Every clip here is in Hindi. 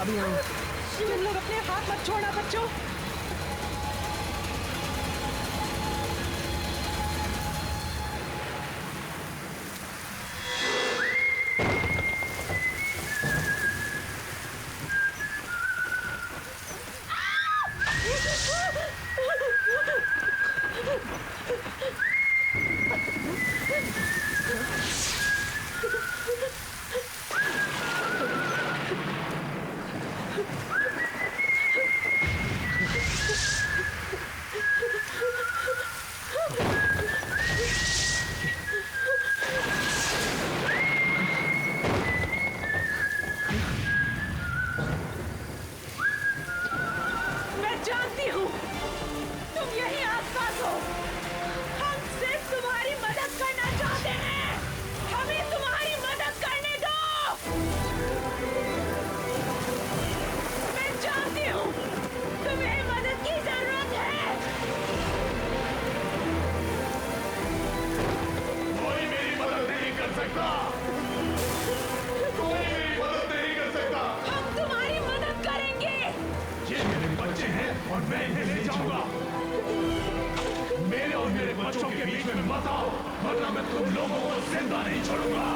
अभी आओ। तुम लोग अपने हाथ मत छोड़ना बच्चों। मैं जानती हूँ तुम यही आसपास हो। हम सिर्फ तुम्हारी मदद करना चाहते हैं। हमें तुम्हारी मदद करने दो। मैं जानती हूँ तुम्हें मदद की जरूरत है। कोई मेरी मदद नहीं कर सकता। कोई मेरी मदद नहीं कर सकता। हम तुम्हारी मदद करेंगे। ये मेरे बच्चे हैं और मैं इन्हें ले जाऊंगा। मेरे और मेरे बच्चों के बीच में मत आओ, वरना मैं तुम लोगों को जिंदा नहीं छोड़ूंगा।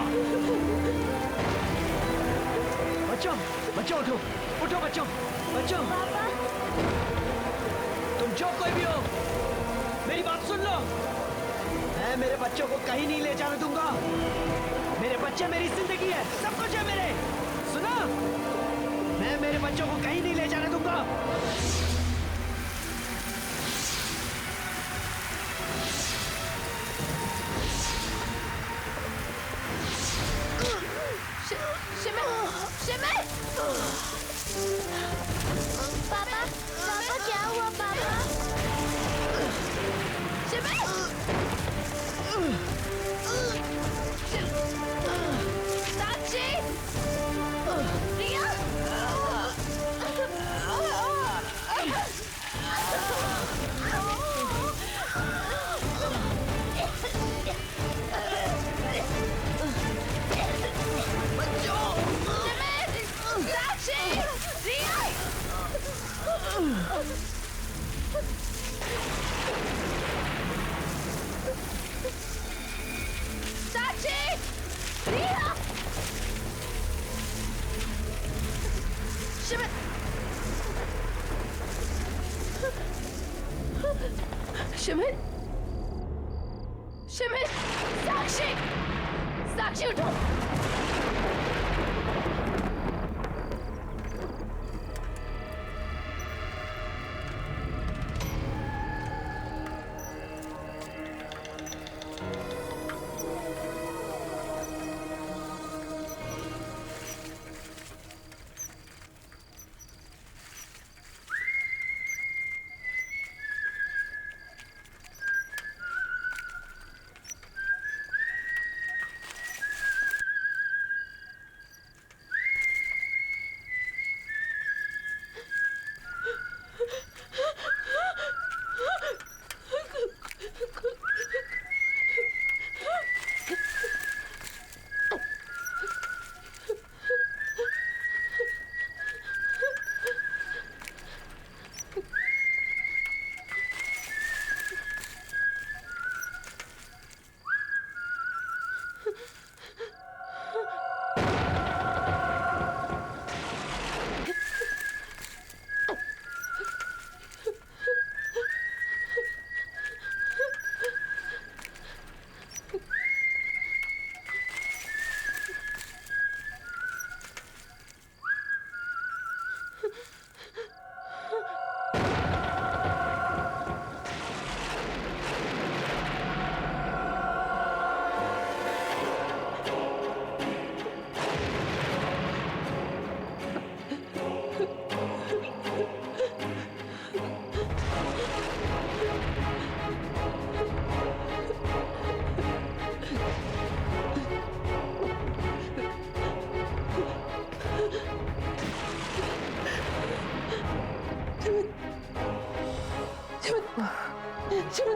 बच्चों, बच्चों उठो, उठो बच्चों, बच्चों। पापा, तुम जो कोई भी हो, मेरी बात सुन लो। मैं मेरे बच्चों को कहीं नहीं ले जाने दूंगा। मेरे बच्चे मेरी जिंदगी है, सब कुछ है मेरे। सुना? मैं मेरे बच्चों को कहीं नहीं ले जाने दूंगा। शिमित! पापा, पापा क्या हुआ पापा? शिमित! साक्षी! रिया! साक्षी! रिया! शिमित! शिमित! शिमित! साक्षी! साक्षी उठो!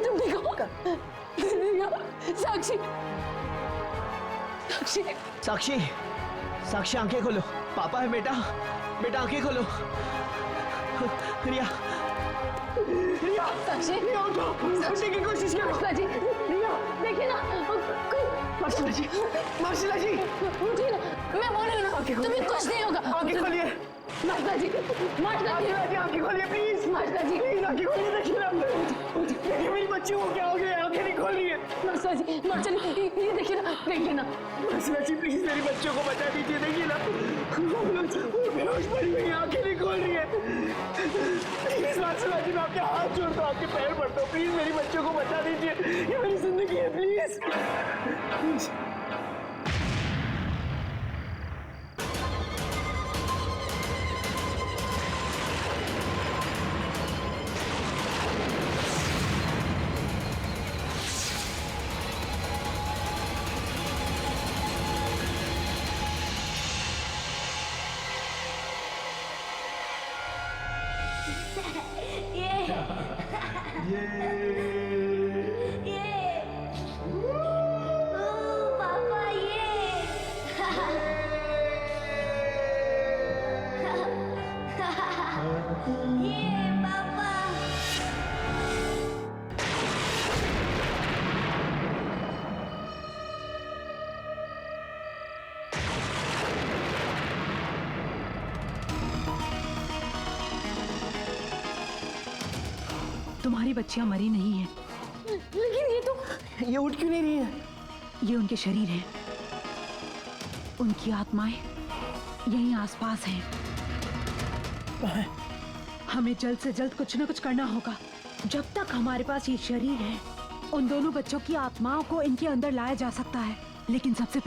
तुम ठीक हो? साक्षी, साक्षी, साक्षी, साक्षी आंखें खोलो, पापा है बेटा, बेटा आंखें खोलो। रिया, रिया, साक्षी रिया उठो, उठने की कोशिश करो। मार्शला जी, रिया, देखिए ना, मार्शला जी, मार्शला जी, उठिए ना, मैं बोल रही हूँ ना, तुम्हें कुछ नहीं होगा। आंखें खोलिए, मार्शला जी, मार्शला जी, आंखें खोलिए प्लीज, मार्शला जी, प्लीज आंखें खोलिए, देखिए ना, देखिए मेरी बच्ची को क्या हो गया, आंखें नहीं खोलिए। मार्शला जी, मार्शला जी, ये देखिए ना, देखिए ना। मार्शला जी प्लीज मेरी बच्चों को बचा दीजिए, देखिए ना, वो बेहोश पड़ी हुई है, आंखें नहीं खोल रही है। प्लीज मार्शला जी, मैं आपके हाथ जोड़ता हूँ, आपके पैर पड़ता हूँ, प्लीज मेरी बच्चों को बचा दीजिए, ये मेरी जिंदगी है, प्लीज। तुम्हारी बच्चियां मरी नहीं है, लेकिन ये तो ये उठ क्यों नहीं रही है? ये उनके शरीर हैं, उनकी आत्माएं यहीं आसपास हैं। हमें जल्द से जल्द कुछ ना कुछ करना होगा। जब तक हमारे पास ये शरीर है, उन दोनों बच्चों की आत्माओं को इनके अंदर लाया जा सकता है। लेकिन सबसे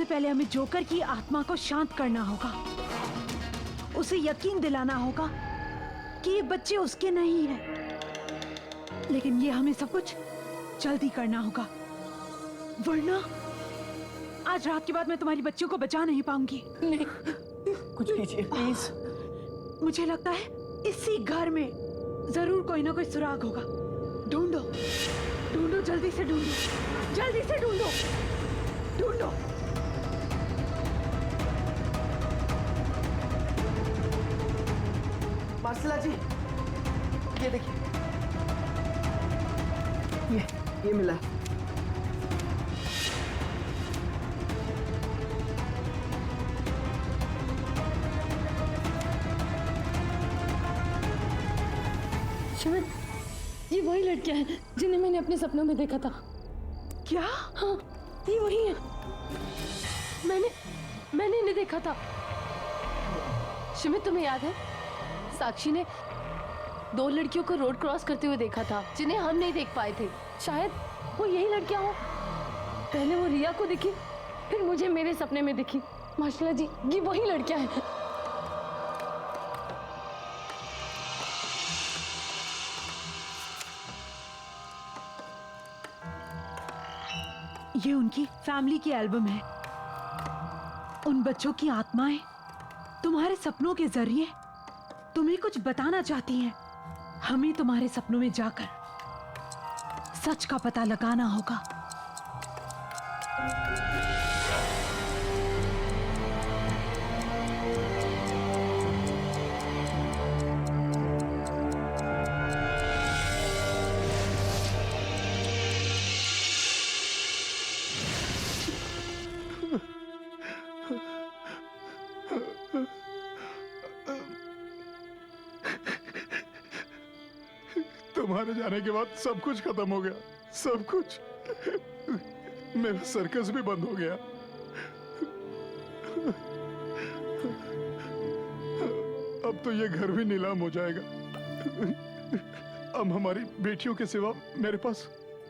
पहले हमें जोकर की आत्मा को शांत करना होगा। उसे यकीन दिलाना होगा कि ये बच्चे उसके नहीं हैं। लेकिन ये हमें सब कुछ जल्दी करना होगा, वरना आज रात के बाद मैं तुम्हारी बच्चियों को बचा नहीं पाऊंगी। नहीं, कुछ कीजिए प्लीज। मुझे लगता है इसी घर में जरूर कोई ना कोई सुराग होगा। ढूंढो, ढूंढो, जल्दी से ढूंढो, जल्दी से ढूंढो, ढूंढो। मार्शला जी, ये देखिए, ये मिला। शिविर, ये वही लड़कियां हैं जिन्हें मैंने अपने सपनों में देखा था। क्या? हाँ, ये वही है। मैंने इन्हें देखा था। शिमित, तुम्हें याद है साक्षी ने 2 लड़कियों को रोड क्रॉस करते हुए देखा था जिन्हें हम नहीं देख पाए थे। शायद वो यही लड़कियां हो। पहले वो रिया को दिखी, फिर मुझे मेरे सपने में दिखी। मार्शला जी, ये वही लड़कियां हैं। ये उनकी फैमिली की एल्बम है। उन बच्चों की आत्माएं तुम्हारे सपनों के जरिए तुम्हें कुछ बताना चाहती हैं। हमें तुम्हारे सपनों में जाकर सच का पता लगाना होगा। तुम्हारे जाने के बाद सब कुछ खत्म हो गया, सब कुछ। मेरा सर्कस भी बंद हो गया। अब तो ये घर भी नीलाम हो जाएगा। अब हमारी बेटियों के सिवा मेरे पास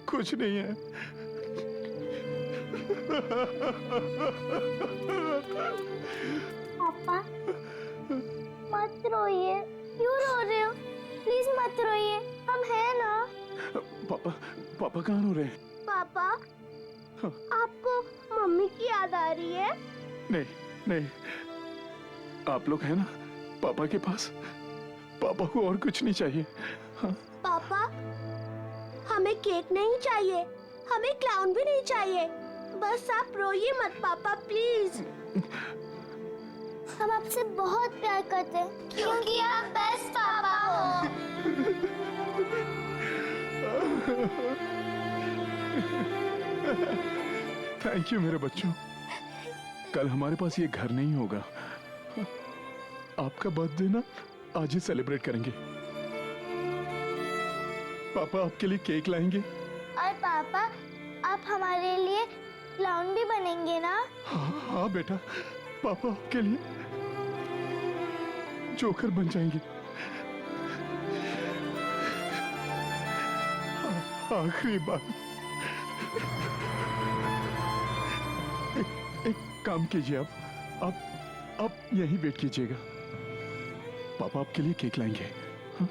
कुछ नहीं है। पापा, मत रोइए। क्यों रो रहे हो? प्लीज मत रोइए, हम हैं ना। पापा कहाँ रो रहे हैं? पापा, आपको मम्मी की याद आ रही है? नहीं, आप लोग हैं ना पापा के पास। पापा को और कुछ नहीं चाहिए। हाँ? पापा, हमें केक नहीं चाहिए, हमें क्लाउन भी नहीं चाहिए, बस आप रोइए मत पापा प्लीज। हम आपसे बहुत प्यार करते हैं क्योंकि आप बेस्ट पापा हो। थैंक यू मेरे बच्चों। कल हमारे पास ये घर नहीं होगा। आपका बर्थडे ना आज ही सेलिब्रेट करेंगे। पापा आपके लिए केक लाएंगे। और पापा आप हमारे लिए क्लाउन भी बनेंगे ना? हाँ बेटा, पापा आपके लिए जोकर बन जाएंगे। आखिरी बार एक काम कीजिए, आप यहीं वेट कीजिएगा। पापा आपके लिए केक लाएंगे। हाँ?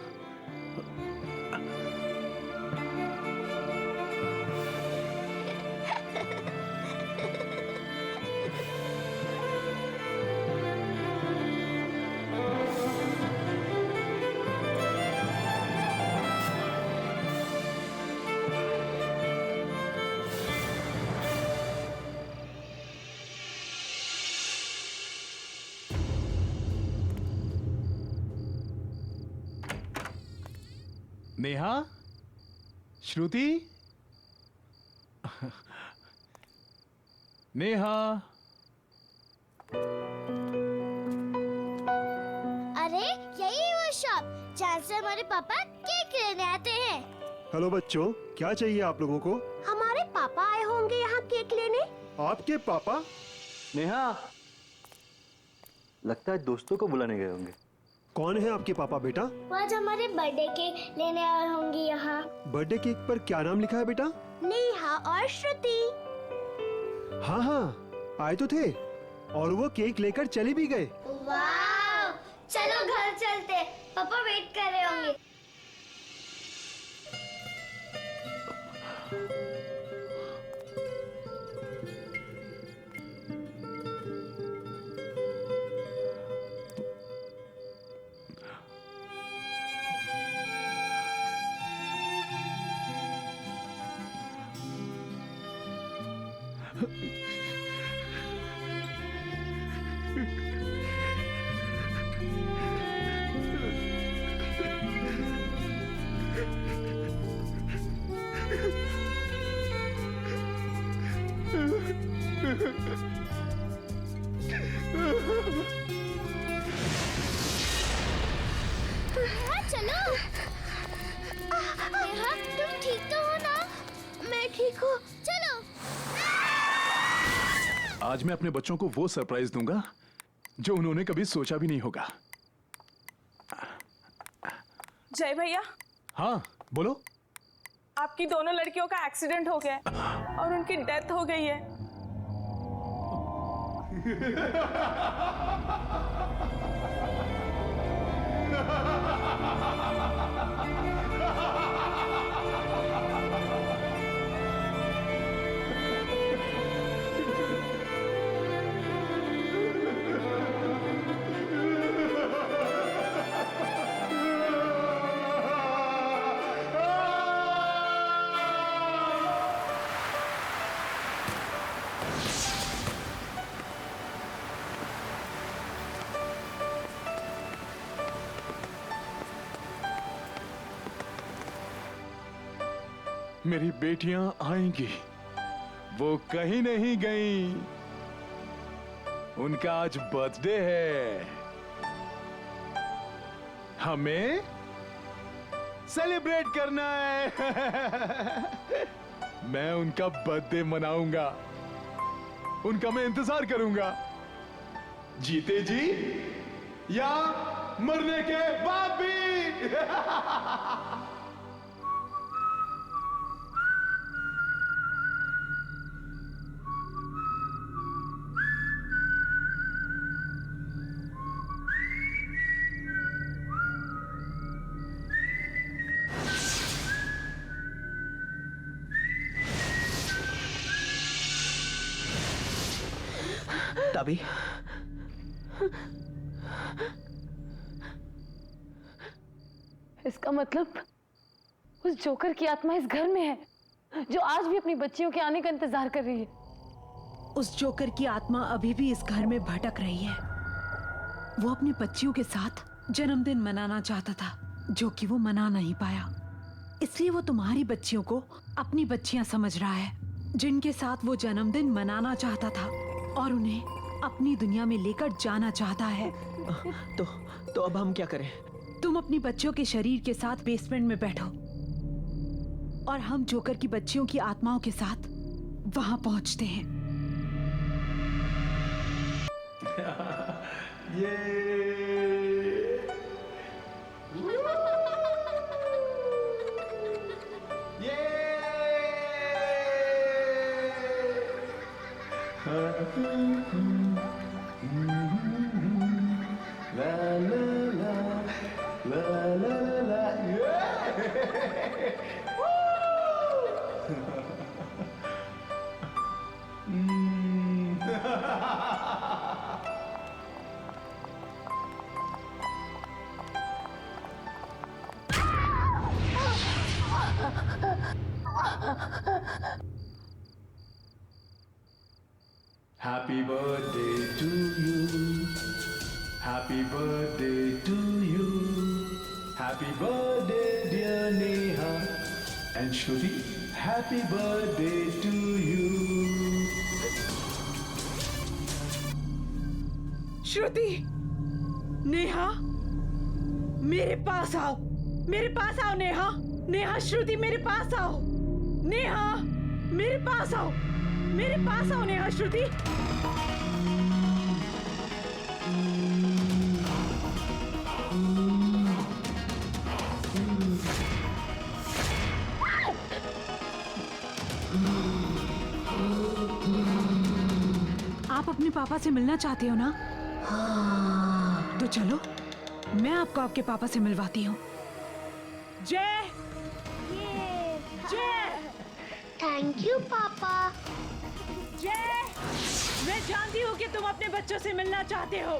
नेहा, श्रुति, नेहा। अरे यही वो शॉप जहाँ से हमारे पापा केक लेने आते हैं। हेलो बच्चों, क्या चाहिए आप लोगों को? हमारे पापा आए होंगे यहाँ केक लेने। आपके पापा? नेहा, लगता है दोस्तों को बुलाने गए होंगे। कौन है आपके पापा बेटा? वो आज हमारे बर्थडे केक लेने आए होंगे यहाँ। बर्थडे केक पर क्या नाम लिखा है बेटा? नेहा और श्रुति। हाँ हाँ, आए तो थे और वो केक लेकर चले भी गए। वाह, चलो घर चलते, पापा वेट कर रहे होंगे। नेहा चलो। नेहा तुम ठीक तो हो ना? मैं ठीक हूँ, चलो। आज मैं अपने बच्चों को वो सरप्राइज दूंगा जो उन्होंने कभी सोचा भी नहीं होगा। जय भैया, हाँ बोलो। आपकी दोनों लड़कियों का एक्सीडेंट हो गया है और उनकी डेथ हो गई है। मेरी बेटियां आएंगी, वो कहीं नहीं गई। उनका आज बर्थडे है, हमें सेलिब्रेट करना है। मैं उनका बर्थडे मनाऊंगा, उनका मैं इंतजार करूंगा, जीते जी या मरने के बाद भी। तभी इसका मतलब उस जोकर की आत्मा इस घर में है, जो आज भी अपनी बच्चियों के आने का इंतजार कर रही है। उस जोकर की आत्मा अभी भी इस घर में भटक रही है। वो अपनी बच्चियों के साथ जन्मदिन मनाना चाहता था, जो कि वो मना नहीं पाया। इसलिए वो तुम्हारी बच्चियों को अपनी बच्चियां समझ रहा है, जिनके साथ वो जन्मदिन मनाना चाहता था, और उन्हें अपनी दुनिया में लेकर जाना चाहता है। तो अब हम क्या करें? तुम अपनी बच्चियों के शरीर के साथ बेसमेंट में बैठो और हम जोकर की बच्चियों की आत्माओं के साथ वहां पहुंचते हैं। Happy birthday to you. Happy birthday to you. Happy birthday, dear Neha. And Shruti, happy birthday to you. श्रुति, नेहा, मेरे पास आओ, मेरे पास आओ नेहा, नेहा, श्रुति मेरे पास आओ, नेहा, मेरे पास आओ, मेरे पास आओ नेहा, श्रुति। आप अपने पापा से मिलना चाहते हो ना? तो चलो, मैं आपको आपके पापा से मिलवाती हूँ। जय, जय, थैंक यू पापा। जय, मैं जानती हूँ कि तुम अपने बच्चों से मिलना चाहते हो।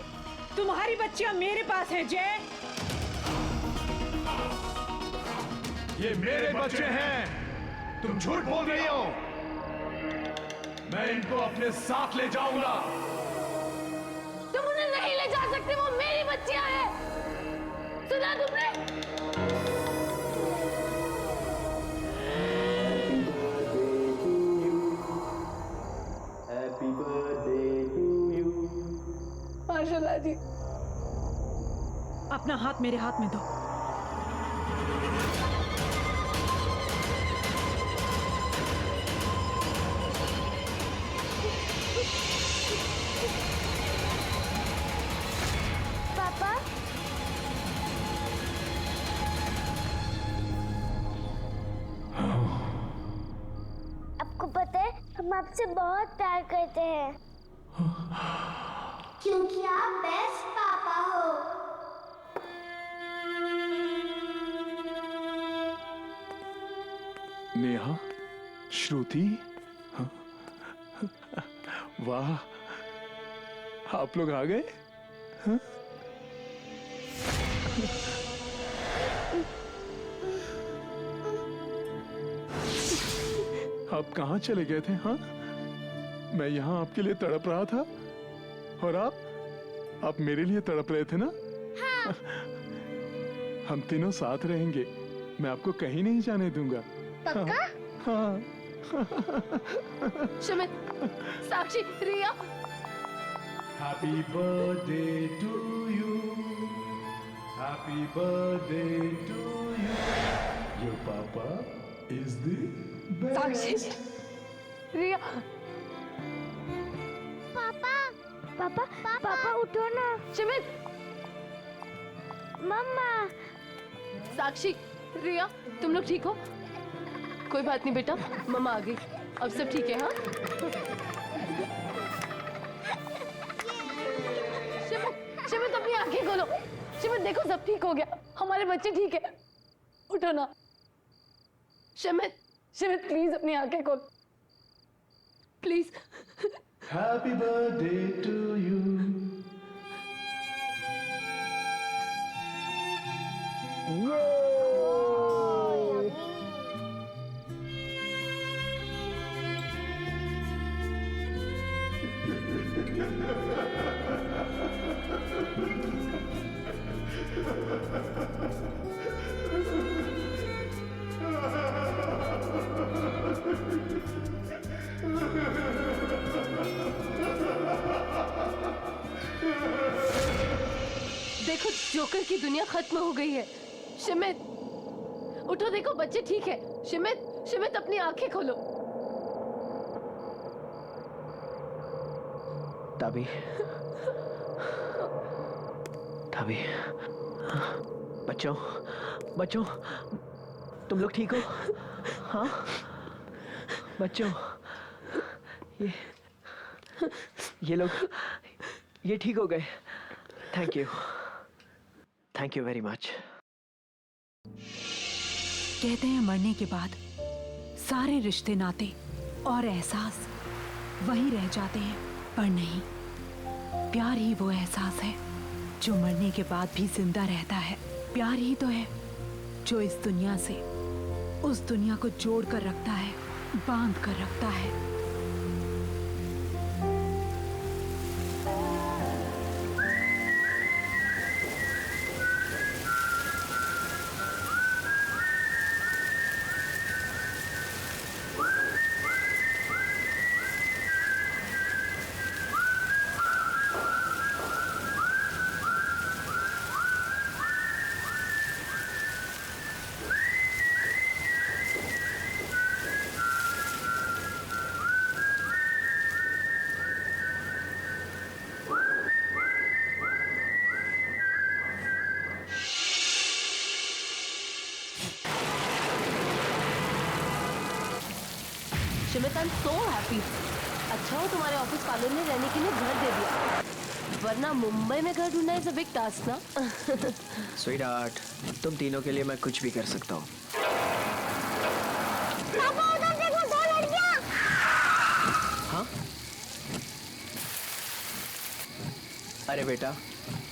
तुम्हारी बच्चियाँ मेरे पास हैं जय। ये मेरे बच्चे हैं। तुम झूठ बोल रही हो। मैं इनको अपने साथ ले जाऊंगा। तुम उन्हें नहीं ले जा सकते, वो मेरी बच्चियां हैं। सुना तुमने? Happy birthday to you. माशाल्लाह जी। अपना हाथ मेरे हाथ में दो। पापा, आपको पता है हम आपसे बहुत प्यार करते हैं, क्योंकि आप बेस्ट पापा हो। नेहा, श्रुति, हाँ? वाह, आप लोग आ गए? हाँ? आप कहाँ चले गए थे? हाँ, मैं यहाँ आपके लिए तड़प रहा था और आप मेरे लिए तड़प रहे थे ना? हाँ। हम तीनों साथ रहेंगे, मैं आपको कहीं नहीं जाने दूंगा। पक्का? हाँ। शमित, साक्षी, रिया। Happy birthday to you. Happy birthday to you. Your papa is the best. साक्षी, रिया। पापा, पापा, पापा उठो ना। शमित, मम्मा। साक्षी, रिया, तुम लोग ठीक हो? कोई बात नहीं बेटा, मम्मा आ गई। अब सब ठीक है? हाँ? शिमित, शिमित अपनी आंखें खोलो। शिमित देखो, सब ठीक हो गया। हमारे बच्चे ठीक है। उठो ना। शिमित, शिमित प्लीज अपनी आंखें खोलो, please. Happy birthday to you. Joker की दुनिया खत्म हो गई है। शिमित उठो, देखो बच्चे ठीक है। शिमित, शिमित अपनी आंखें खोलो। तभी तभी बच्चों, बच्चों, तुम लोग ठीक हो? हाँ बच्चों, ये लोग ये ठीक हो गए। Thank you very much. कहते हैं मरने के बाद सारे रिश्ते, नाते और एहसास वहीं रह जाते हैं, पर नहीं, प्यार ही वो एहसास है जो मरने के बाद भी जिंदा रहता है। प्यार ही तो है जो इस दुनिया से उस दुनिया को जोड़ कर रखता है, बांध कर रखता है। शिमित, आई एम सो हैप्पी। अच्छा हो तुम्हारे ऑफिस वालों ने रहने के लिए घर दे दिया, वरना मुंबई में घर ढूंढना इज अ बिग टास्क ना। स्वीटहार्ट, तुम तीनों के लिए मैं कुछ भी कर सकता हूँ। पापा उधर देखो, 2 लड़कियां। हाँ? अरे बेटा,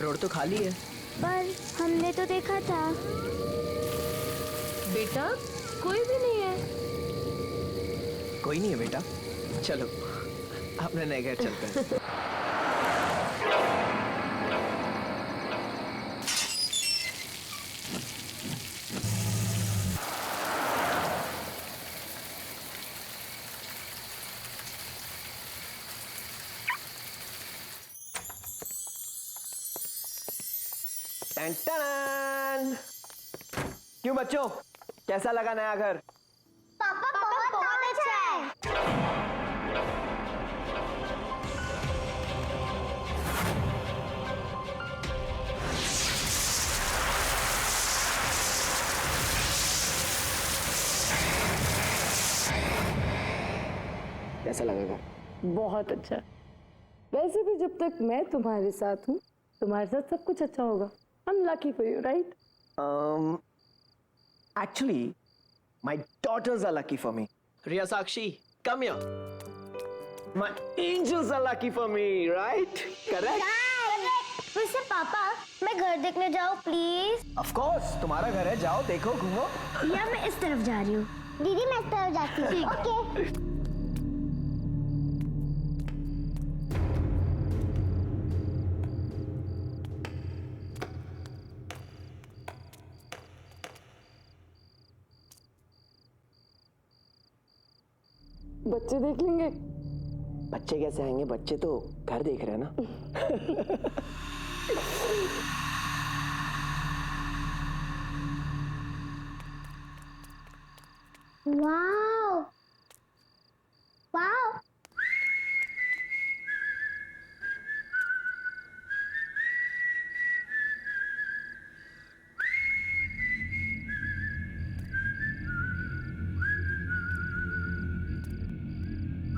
रोड तो खाली है। पर हमने तो देखा था। बेटा कोई भी नहीं है। कोई नहीं है बेटा, चलो अपने नए घर चलते हैं। टन-टन! क्यों बच्चों, कैसा लगा नया घर? पापा बहुत अच्छा है। कैसा लगा घर? बहुत अच्छा। वैसे भी जब तक मैं तुम्हारे साथ हूँ, तुम्हारे साथ सब कुछ अच्छा होगा। I'm lucky for you, right? Actually, my daughters are lucky for me. Riya Sakshi, come here. My angels are lucky for me, right? Correct? वैसे पापा, मैं घर देखने जाऊँ प्लीज? Of course, तुम्हारा घर है, जाओ देखो घूमो। या मैं इस तरफ जा रही हूँ। दीदी मैं इस तरफ जाती हूँ। ओके। बच्चे देख लेंगे। बच्चे कैसे आएंगे? बच्चे तो घर देख रहे हैं ना। Wow, wow.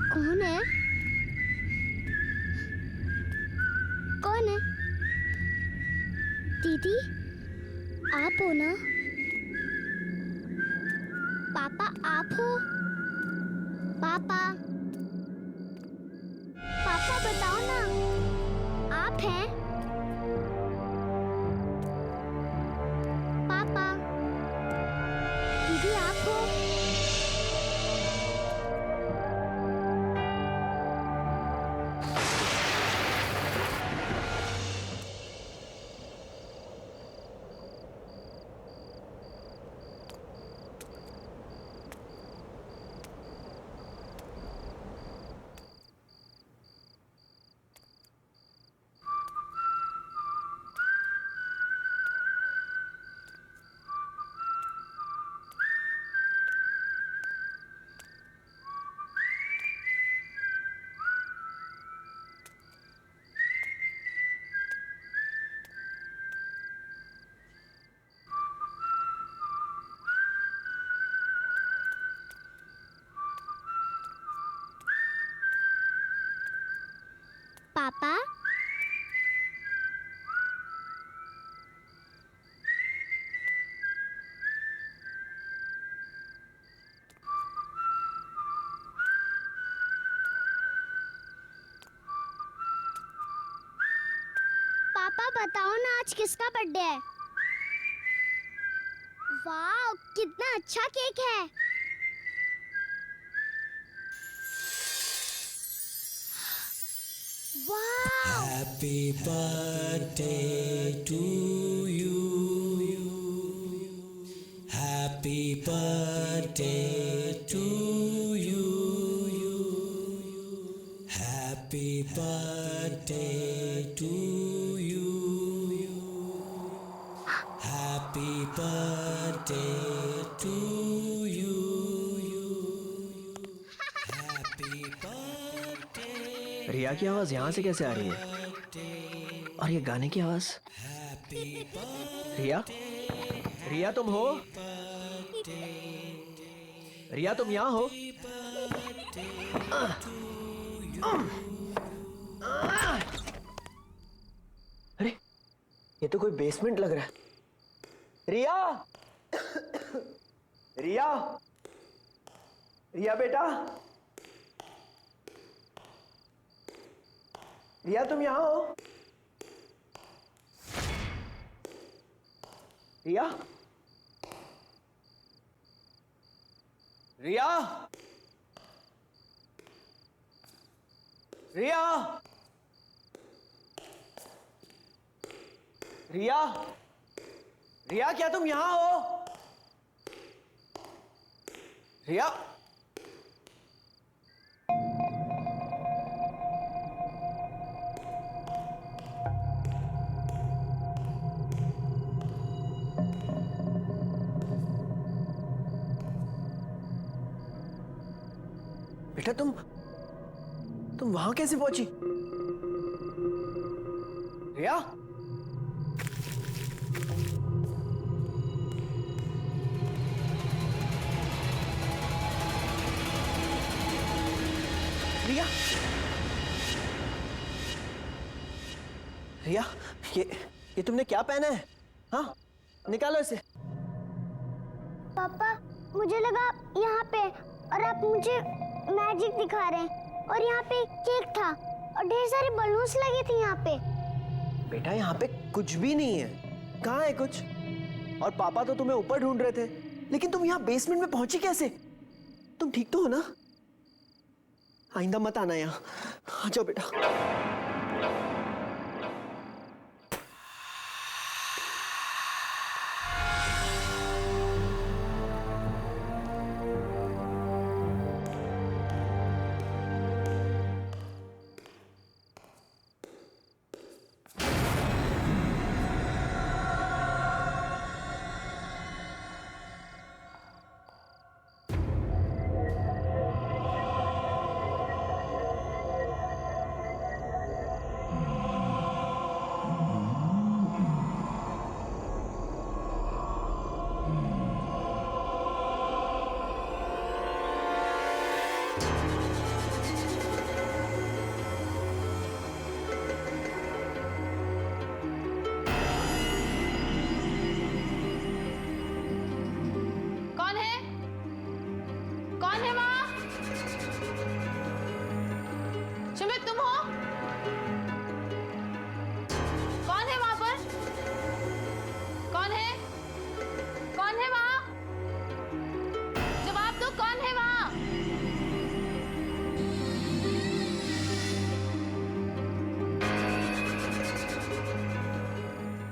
कौन है? कौन है? दीदी, आप हो ना? पापा आप हो? पापा, पापा बताओ ना, आप हैं? पापा, दीदी आप हो? पापा पापा बताओ ना आज किसका बर्थडे है? वाह कितना अच्छा केक है। वाह Happy birthday to you. Happy birthday to you. Happy birthday to you. Happy birthday to you. Happy birthday. रिया की आवाज यहाँ से कैसे आ रही है? और ये गाने की आवाज? रिया? रिया तुम हो? रिया तुम यहाँ हो? अरे ये तो कोई बेसमेंट लग रहा है। रिया! रिया! रिया बेटा? रिया तुम यहाँ हो? रिया? रिया? रिया? रिया? रिया क्या तुम यहाँ हो? रिया? बेटा तुम वहां कैसे पहुंची? रिया? रिया? रिया ये तुमने क्या पहना है? हाँ निकालो इसे। पापा मुझे लगा यहाँ पे और आप मुझे मैजिक दिखा रहे हैं और यहाँ पे केक था और ढेर सारे बलून्स लगे थे यहाँ पे। बेटा यहाँ पे कुछ भी नहीं है। कहाँ है कुछ? और पापा तो तुम्हें ऊपर ढूंढ रहे थे, लेकिन तुम यहाँ बेसमेंट में पहुंची कैसे? तुम ठीक तो हो ना? आइंदा मत आना यहाँ। आ जाओ बेटा।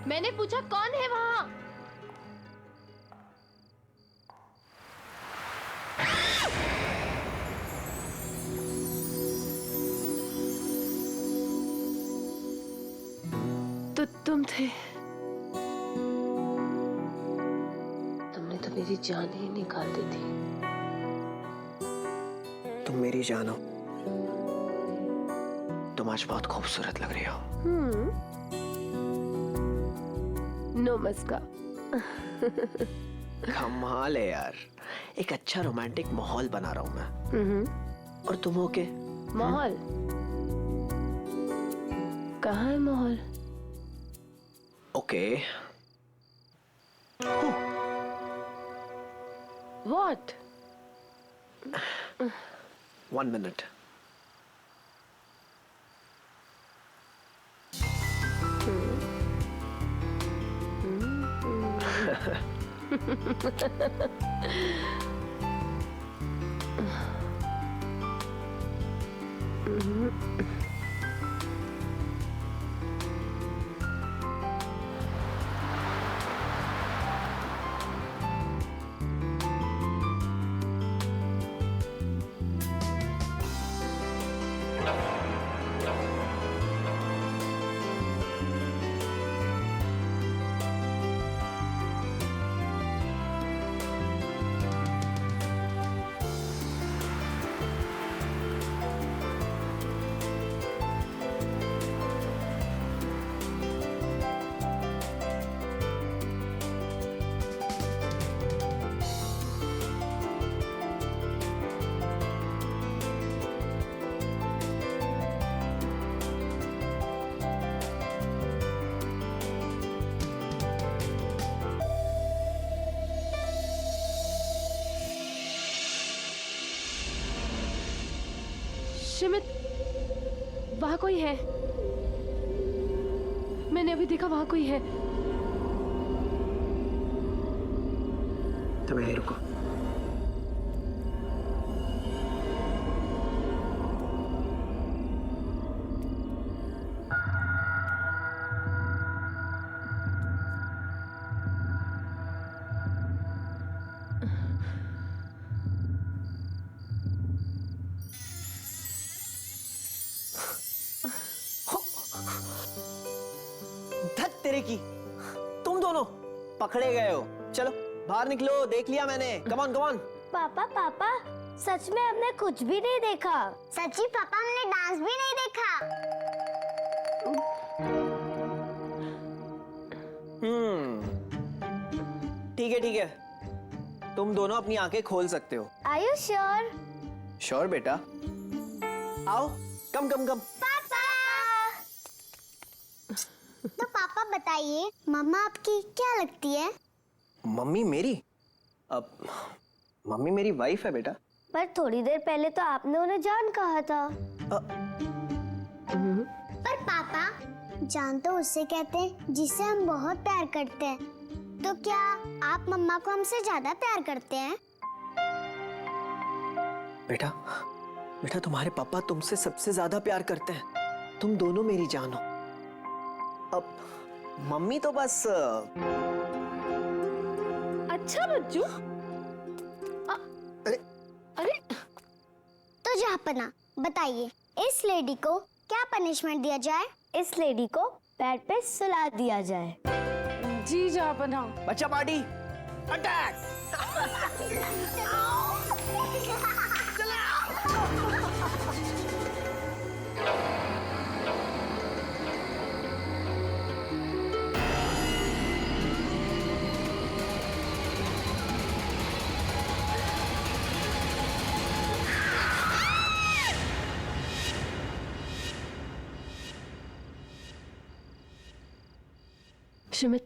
मैंने पूछा कौन है वहां? तो तुम थे। तुमने तो मेरी जान ही निकाल दी थी। तुम मेरी जान हो। तुम आज बहुत खूबसूरत लग रही हो। नमस्कार। कमाल है यार। एक अच्छा रोमांटिक माहौल बना रहा हूं मैं। और तुम हो के माहौल? कहाँ है माहौल? Okay What? 1 minute. शिमित, वहाँ कोई है। मैंने अभी देखा वहाँ कोई है। तुम यहीं रुको। धत तेरे की, तुम दोनों पकड़े गए हो। चलो बाहर निकलो, देख लिया मैंने। Come on come on. पापा पापा सच में हमने कुछ भी नहीं देखा। सच्ची पापा हमने डांस भी नहीं देखा। ठीक है, तुम दोनों अपनी आंखें खोल सकते हो। Are you sure? श्योर बेटा, आओ। कम कम कम। पापा तो पापा बताइए, मम्मा आपकी क्या लगती है? मम्मी मेरी? अब मम्मी मेरी वाइफ है बेटा। पर थोड़ी देर पहले तो आपने उन्हें जान कहा था। पर पापा, जान तो उससे कहते हैं जिससे हम बहुत प्यार करते हैं। तो क्या आप मम्मा को हमसे ज्यादा प्यार करते हैं? बेटा बेटा, तुम्हारे पापा तुमसे सबसे ज्यादा प्यार करते हैं। तुम दोनों मेरी जान हो। अब मम्मी तो बस अच्छा बच्चू। अरे अरे तो जहाँपना बताइए, इस लेडी को क्या पनिशमेंट दिया जाए? इस लेडी को बेड पे सुला दिया जाए। जी जहाँपना। बच्चा पार्टी अटैक। शिमित,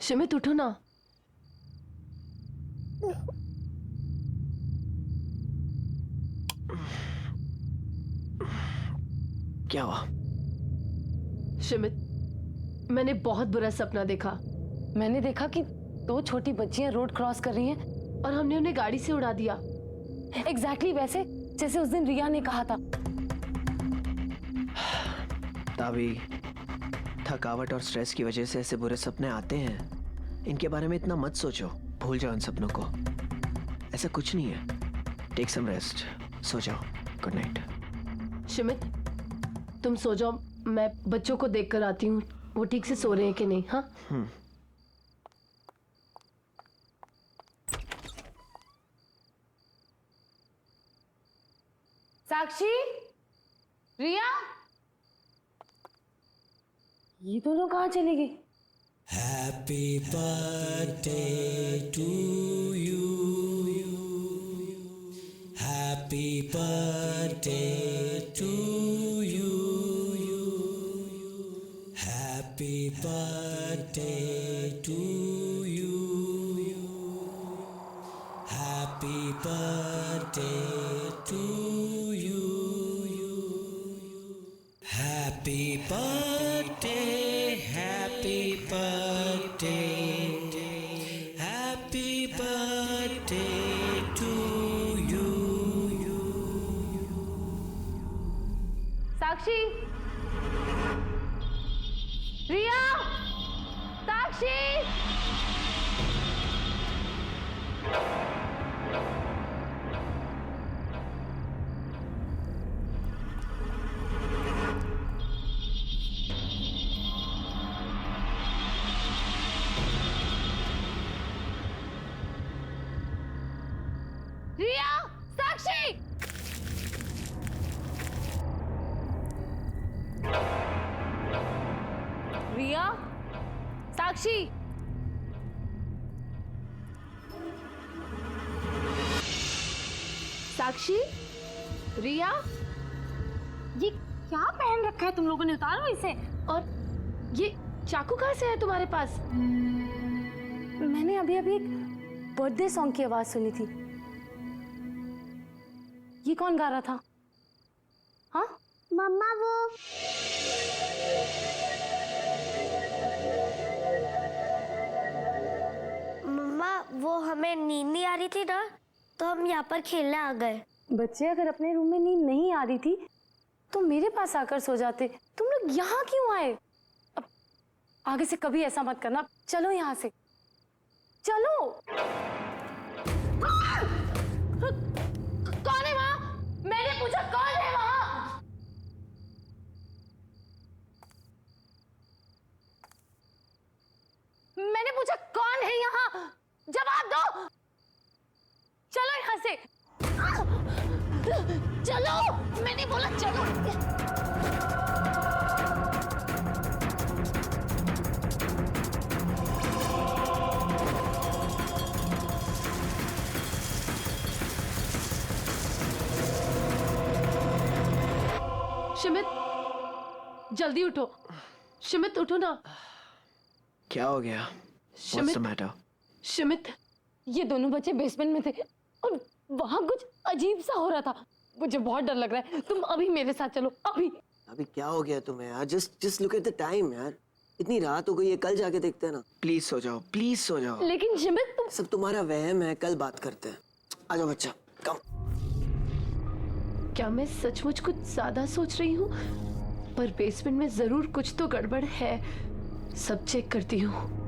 शिमित उठो ना। क्या हुआ? शिमित, मैंने बहुत बुरा सपना देखा। मैंने देखा कि 2 छोटी बच्चियां रोड क्रॉस कर रही हैं और हमने उन्हें गाड़ी से उड़ा दिया। एग्जैक्टली वैसे जैसे उस दिन रिया ने कहा था। तावी, थकावट और स्ट्रेस की वजह से ऐसे बुरे सपने आते हैं। इनके बारे में इतना मत सोचो, भूल जाओ इन सपनों को। ऐसा कुछ नहीं है। टेक सम रेस्ट, सो जाओ। Good night. शिमित, तुम सो जाओ, मैं बच्चों को देख कर आती हूँ वो ठीक से सो रहे हैं कि नहीं। हाँ साक्षी, रिया, ये दोनों कहाँ चली गई? Happy birthday to you. Happy birthday to you. Happy birthday to you. Happy birthday to you. Happy birthday, happy birthday. Happy birthday to you. साक्षी, रिया, साक्षी। रिया, साक्षी। रिया, साक्षी। साक्षी, रिया, ये क्या पहन रखा है तुम लोगों ने? उतारो इसे। और ये चाकू कहाँ से है तुम्हारे पास? मैंने अभी अभी एक बर्थडे सॉन्ग की आवाज सुनी थी। ये कौन गा रहा था? हाँ, मम्मा वो मम्मा वो हमें नींद नहीं आ रही थी ना, तो हम यहाँ पर खेलने आ गए। बच्चे अगर अपने रूम में नींद नहीं आ रही थी तो मेरे पास आकर सो जाते। तुम लोग यहाँ क्यों आए? अब आगे से कभी ऐसा मत करना। चलो यहाँ से, चलो। कौन है वहाँ? मैंने पूछा कौन है वहाँ? मैंने पूछा कौन है यहाँ? जवाब दो। चलो यहाँ से, चलो। मैंने बोला चलो। शिमित, जल्दी उठो। शिमित, उठो ना। क्या हो गया? What's the matter? शिमित, ये दोनों बच्चे बेसमेंट में थे और वहां कुछ अजीब सा हो रहा था। मुझे बहुत डर लग रहा है। तुम अभी मेरे साथ चलो, अभी। अभी क्या हो गया तुम्हें यार? Just look at the time यार। इतनी रात हो गई है, कल जाके देखते हैं ना। प्लीज सो जाओ, प्लीज सो जाओ। लेकिन शिमित, तुम सब तुम्हारा वहम है, कल बात करते हैं। आ जाओ बच्चा, कम। क्या मैं सचमुच कुछ ज्यादा सोच रही हूँ? पर बेसमेंट में जरूर कुछ तो गड़बड़ है। सब चेक करती हूँ।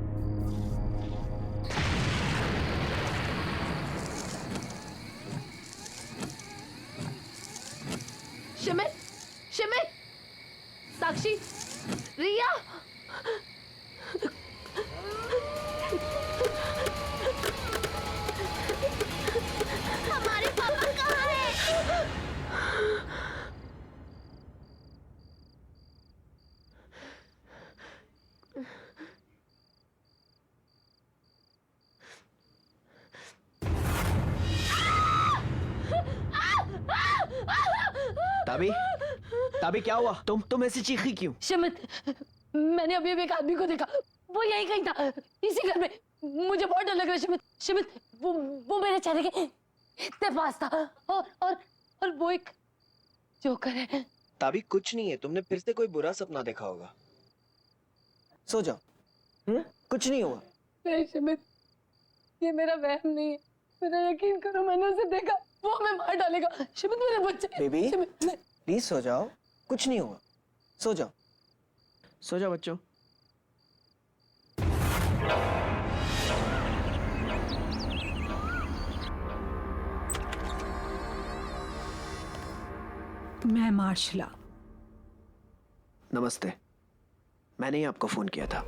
शिमित, शिमित, साक्षी, रिया। हमारे पापा कहाँ हैं? ताबी, ताबी क्या हुआ? तुम ऐसी चीखी क्यों? शिमित, मैंने अभी अभी एक आदमी को देखा। वो यहीं कहीं था, इसी घर में। मुझे बहुत डर लग रहा है शिमित। शिमित, वो मेरे चेहरे के इतने पास था। और वो एक जोकर है। ताबी कुछ नहीं है, तुमने फिर से कोई बुरा सपना देखा होगा। सो जाओ। कुछ नहीं हुआ। नहीं शिमित, ये मेरा वहम नहीं है। मेरा यकीन करो, मैंने उसे देखा। वो हमें मार डालेगा। शिमित, मेरे बच्चे। बेबी, शिमित, प्लीज सो जाओ। कुछ नहीं हुआ, सो जाओ। सो जाओ बच्चों। मैं मार्शला। नमस्ते। मैंने ही आपको फोन किया था।